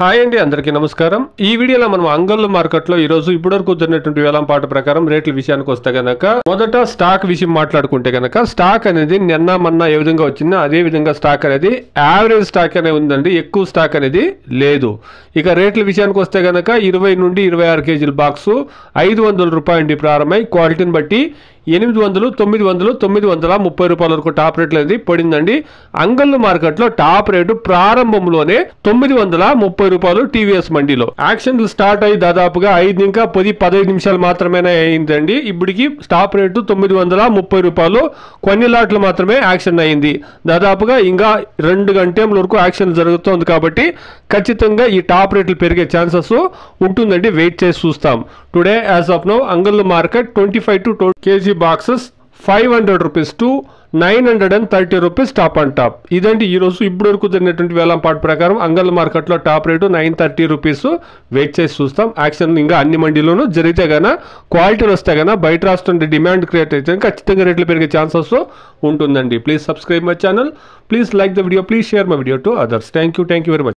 Hi అండి, అందరికీ నమస్కారం. ఈ వీడియోలో మనం అంగళ్ళు మార్కెట్లో ఈరోజు ఇప్పటివరకు జరిగినటువంటి వేలం పాట ప్రకారం రేట్ల విషయానికి వస్తే గనక మొదట స్టాక్ విషయం మాట్లాడుకుంటే గనక స్టాక్ అనేది నిన్న మొన్న ఏ విధంగా వచ్చిందో అదే విధంగా స్టాక్ అనేది యావరేజ్ స్టాక్ అనేది ఉందండి. ఎక్కువ స్టాక్ అనేది లేదు. ఇక రేట్ల విషయానికి వస్తే గనక 20 నుండి 26 కేజీల బాక్సు 500 రూపాయల నుండి ప్రారంభమై క్వాలిటీని బట్టి 800, 900, 930 రూపాయల వరకు టాప్ రేట్లు అనేది పడిందండి. అంగళ్ళు మార్కెట్లో టాప్ రేటు ప్రారంభంలోనే 930 రూపాయలు టీవీఎస్ మండీలో. యాక్షన్లు స్టార్ట్ అయ్యి దాదాపుగా 5-15 నిమిషాలు మాత్రమే అయిందండి. ఇప్పటికి టాప్ రేటు 930 రూపాయలు. కొన్ని లాట్లు మాత్రమే యాక్షన్ అయింది. దాదాపుగా ఇంకా 2 గంటల వరకు యాక్షన్ జరుగుతుంది కాబట్టి ఖచ్చితంగా ఈ టాప్ రేట్లు పెరిగే ఛాన్సెస్ ఉంటుందండి. వెయిట్ చేసి చూస్తాం. టుడే యాజ్ ఆఫ్ నౌ అంగళ్ళు market 25 to 20 kg boxes 500 rupees to 930 rupees top and top. ఇదండి ఈరోజు ఇప్పుడు వరకు జరిగినటువంటి వేలం పాట ప్రకారం అంగళ్ళ మార్కెట్లో టాప్ రేటు 930 రూపీస్. వెయిట్ చేసి చూస్తాం. యాక్షన్ ఇంకా అన్ని మండీలోనూ జరిగితే గానా క్వాలిటీలు వస్తే గానా బయట రాష్ట్రం డిమాండ్ క్రియేట్ అయితే ఖచ్చితంగా రేట్లు పెరిగే ఛాన్సెస్ ఉంటుందండి. Please subscribe my channel. Please like the video. Please share my video to others. Thank you very much.